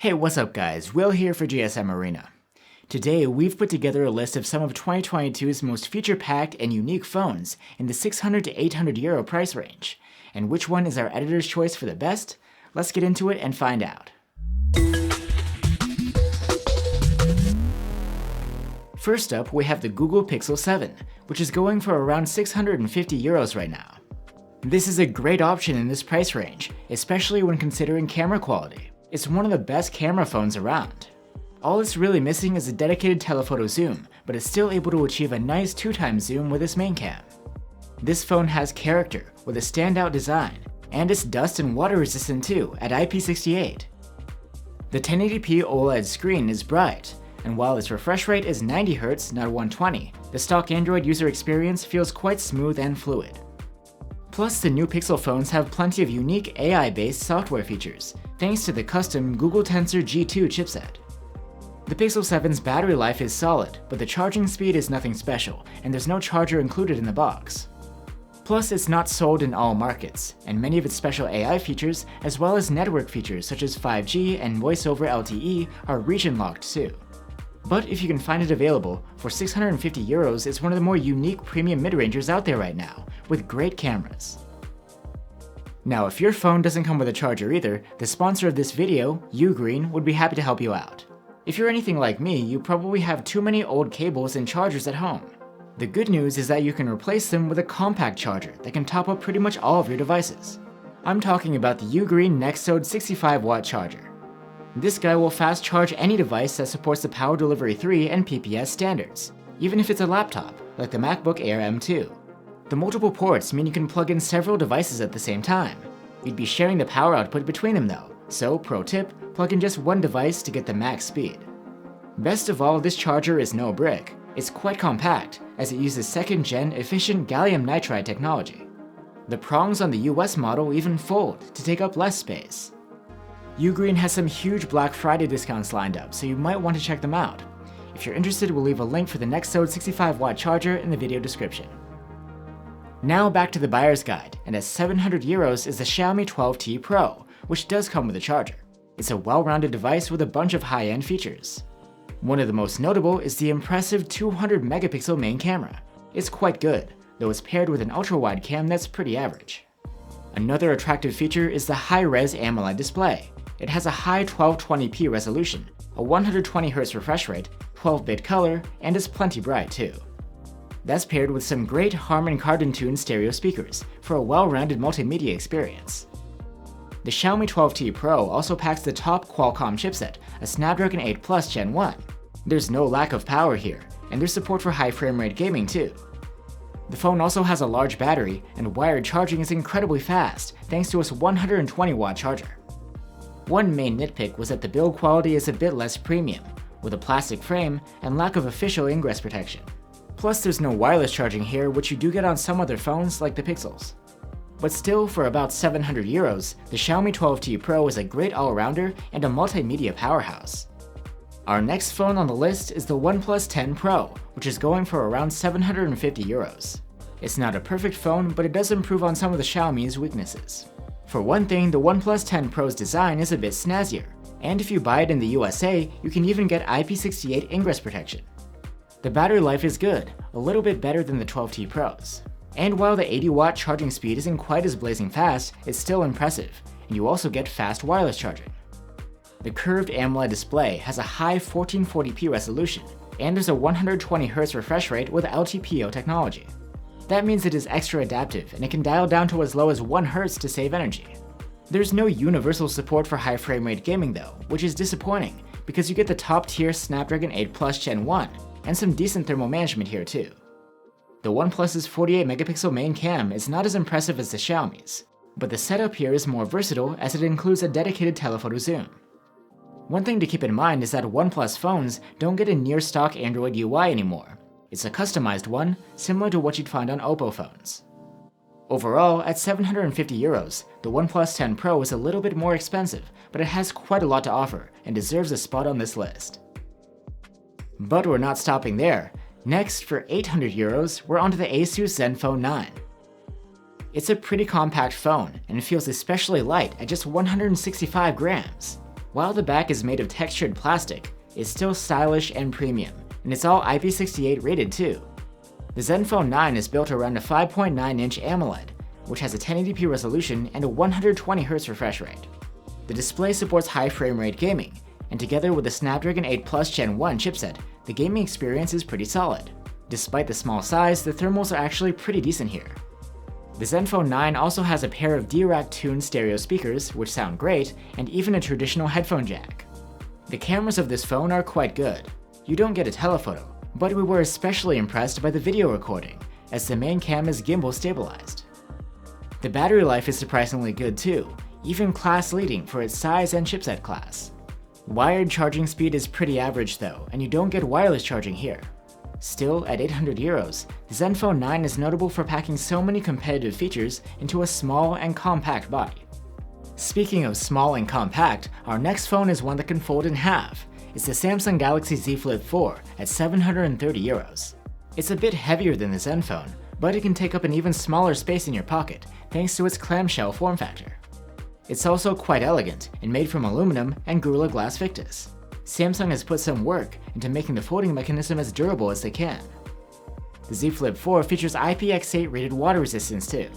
Hey, what's up guys? Will here for GSMArena. Today, we've put together a list of some of 2022's most feature-packed and unique phones in the 600 to 800 euro price range. And which one is our editor's choice for the best? Let's get into it and find out. First up, we have the Google Pixel 7, which is going for around 650 euros right now. This is a great option in this price range, especially when considering camera quality. It's one of the best camera phones around. All it's really missing is a dedicated telephoto zoom, but it's still able to achieve a nice 2x zoom with its main cam. This phone has character with a standout design, and it's dust and water resistant too at IP68. The 1080p OLED screen is bright, and while its refresh rate is 90Hz, not 120, the stock Android user experience feels quite smooth and fluid. Plus, the new Pixel phones have plenty of unique AI-based software features, thanks to the custom Google Tensor G2 chipset. The Pixel 7's battery life is solid, but the charging speed is nothing special, and there's no charger included in the box. Plus, it's not sold in all markets, and many of its special AI features, as well as network features such as 5G and Voice over LTE, are region-locked too. But if you can find it available, for 650 euros, it's one of the more unique premium mid-rangers out there right now, with great cameras. Now, if your phone doesn't come with a charger either, the sponsor of this video, UGREEN, would be happy to help you out. If you're anything like me, you probably have too many old cables and chargers at home. The good news is that you can replace them with a compact charger that can top up pretty much all of your devices. I'm talking about the UGREEN Nexode 65-watt charger. This guy will fast charge any device that supports the Power Delivery 3 and PPS standards, even if it's a laptop, like the MacBook Air M2. The multiple ports mean you can plug in several devices at the same time. You'd be sharing the power output between them though, so pro tip, plug in just one device to get the max speed. Best of all, this charger is no brick. It's quite compact, as it uses 2nd-gen efficient gallium nitride technology. The prongs on the US model even fold to take up less space. UGREEN has some huge Black Friday discounts lined up, so you might want to check them out. If you're interested, we'll leave a link for the Nexode 65-watt charger in the video description. Now back to the buyer's guide, and at 700 euros is the Xiaomi 12T Pro, which does come with a charger. It's a well-rounded device with a bunch of high-end features. One of the most notable is the impressive 200-megapixel main camera. It's quite good, though it's paired with an ultra-wide cam that's pretty average. Another attractive feature is the high-res AMOLED display. It has a high 1220p resolution, a 120Hz refresh rate, 12-bit color, and is plenty bright too. That's paired with some great Harman Kardon-tuned stereo speakers for a well-rounded multimedia experience. The Xiaomi 12T Pro also packs the top Qualcomm chipset, a Snapdragon 8 Plus Gen 1. There's no lack of power here, and there's support for high frame rate gaming too. The phone also has a large battery, and wired charging is incredibly fast thanks to its 120-watt charger. One main nitpick was that the build quality is a bit less premium, with a plastic frame and lack of official ingress protection. Plus, there's no wireless charging here, which you do get on some other phones like the Pixels. But still, for about 700 euros, the Xiaomi 12T Pro is a great all-rounder and a multimedia powerhouse. Our next phone on the list is the OnePlus 10 Pro, which is going for around 750 euros. It's not a perfect phone, but it does improve on some of the Xiaomi's weaknesses. For one thing, the OnePlus 10 Pro's design is a bit snazzier, and if you buy it in the USA, you can even get IP68 ingress protection. The battery life is good, a little bit better than the 12T Pros. And while the 80-watt charging speed isn't quite as blazing fast, it's still impressive, and you also get fast wireless charging. The curved AMOLED display has a high 1440p resolution, and there's a 120Hz refresh rate with LTPO technology. That means it is extra adaptive, and it can dial down to as low as 1 Hz to save energy. There's no universal support for high frame rate gaming though, which is disappointing, because you get the top-tier Snapdragon 8 Plus Gen 1, and some decent thermal management here too. The OnePlus's 48-megapixel main cam is not as impressive as the Xiaomi's, but the setup here is more versatile as it includes a dedicated telephoto zoom. One thing to keep in mind is that OnePlus phones don't get a near-stock Android UI anymore. It's a customized one, similar to what you'd find on Oppo phones. Overall, at 750 euros, the OnePlus 10 Pro is a little bit more expensive, but it has quite a lot to offer and deserves a spot on this list. But we're not stopping there. Next, for 800 euros, we're onto the Asus Zenfone 9. It's a pretty compact phone, and it feels especially light at just 165 grams. While the back is made of textured plastic, it's still stylish and premium, and it's all IP68 rated too. The Zenfone 9 is built around a 5.9-inch AMOLED, which has a 1080p resolution and a 120Hz refresh rate. The display supports high frame rate gaming, and together with the Snapdragon 8 Plus Gen 1 chipset, the gaming experience is pretty solid. Despite the small size, the thermals are actually pretty decent here. The Zenfone 9 also has a pair of D-Rack-tuned stereo speakers, which sound great, and even a traditional headphone jack. The cameras of this phone are quite good. You don't get a telephoto, but we were especially impressed by the video recording, as the main cam is gimbal stabilized. The battery life is surprisingly good too, even class-leading for its size and chipset class. Wired charging speed is pretty average though, and you don't get wireless charging here. Still, at 800 euros, the Zenfone 9 is notable for packing so many competitive features into a small and compact body. Speaking of small and compact, our next phone is one that can fold in half. It's the Samsung Galaxy Z Flip 4 at 730 euros. It's a bit heavier than the Zenfone, but it can take up an even smaller space in your pocket thanks to its clamshell form factor. It's also quite elegant and made from aluminum and Gorilla Glass Victus. Samsung has put some work into making the folding mechanism as durable as they can. The Z Flip 4 features IPX8 rated water resistance too.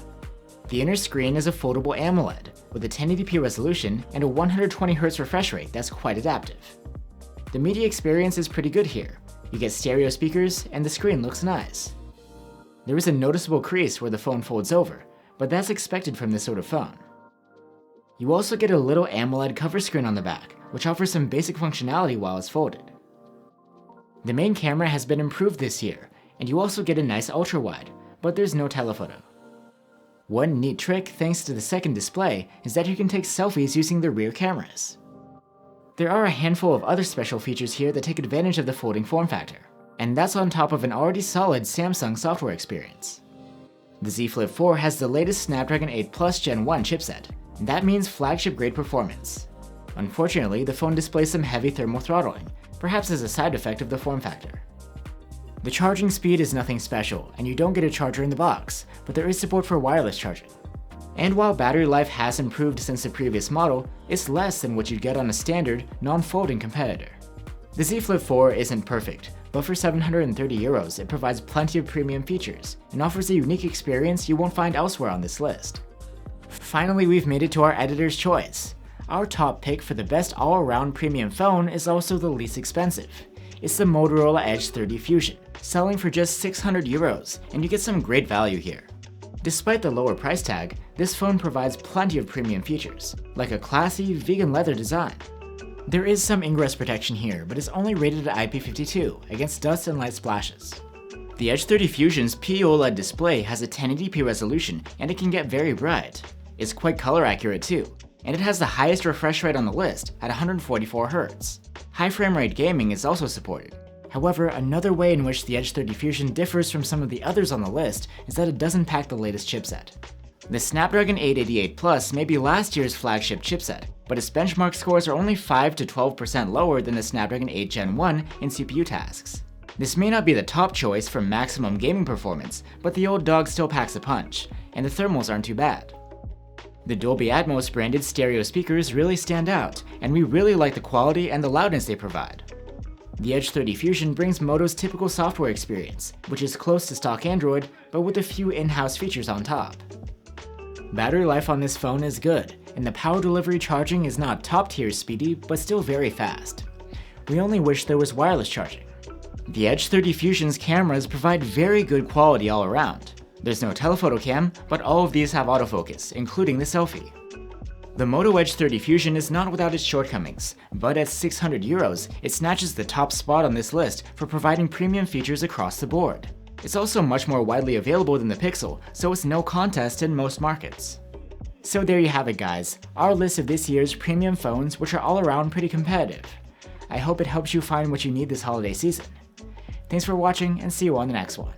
The inner screen is a foldable AMOLED with a 1080p resolution and a 120Hz refresh rate that's quite adaptive. The media experience is pretty good here. You get stereo speakers and the screen looks nice. There is a noticeable crease where the phone folds over, but that's expected from this sort of phone. You also get a little AMOLED cover screen on the back, which offers some basic functionality while it's folded. The main camera has been improved this year, and you also get a nice ultra-wide, but there's no telephoto. One neat trick thanks to the second display is that you can take selfies using the rear cameras. There are a handful of other special features here that take advantage of the folding form factor, and that's on top of an already solid Samsung software experience. The Z Flip 4 has the latest Snapdragon 8 Plus Gen 1 chipset, and that means flagship-grade performance. Unfortunately, the phone displays some heavy thermal throttling, perhaps as a side effect of the form factor. The charging speed is nothing special, and you don't get a charger in the box, but there is support for wireless charging. And while battery life has improved since the previous model, it's less than what you'd get on a standard, non-folding competitor. The Z Flip 4 isn't perfect, but for 730 euros it provides plenty of premium features, and offers a unique experience you won't find elsewhere on this list. Finally, we've made it to our editor's choice. Our top pick for the best all-around premium phone is also the least expensive. It's the Motorola Edge 30 Fusion, selling for just 600 euros, and you get some great value here. Despite the lower price tag, this phone provides plenty of premium features, like a classy vegan leather design. There is some ingress protection here, but it's only rated at IP52 against dust and light splashes. The Edge 30 Fusion's POLED display has a 1080p resolution, and it can get very bright. It's quite color accurate too, and it has the highest refresh rate on the list at 144Hz. High frame rate gaming is also supported. However, another way in which the Edge 30 Fusion differs from some of the others on the list is that it doesn't pack the latest chipset. The Snapdragon 888 Plus may be last year's flagship chipset, but its benchmark scores are only 5 to 12% lower than the Snapdragon 8 Gen 1 in CPU tasks. This may not be the top choice for maximum gaming performance, but the old dog still packs a punch, and the thermals aren't too bad. The Dolby Atmos branded stereo speakers really stand out, and we really like the quality and the loudness they provide. The Edge 30 Fusion brings Moto's typical software experience, which is close to stock Android, but with a few in-house features on top. Battery life on this phone is good, and the power delivery charging is not top-tier speedy, but still very fast. We only wish there was wireless charging. The Edge 30 Fusion's cameras provide very good quality all around. There's no telephoto cam, but all of these have autofocus, including the selfie. The Moto Edge 30 Fusion is not without its shortcomings, but at 600 euros, it snatches the top spot on this list for providing premium features across the board. It's also much more widely available than the Pixel, so it's no contest in most markets. So there you have it guys, our list of this year's premium phones which are all around pretty competitive. I hope it helps you find what you need this holiday season. Thanks for watching and see you on the next one.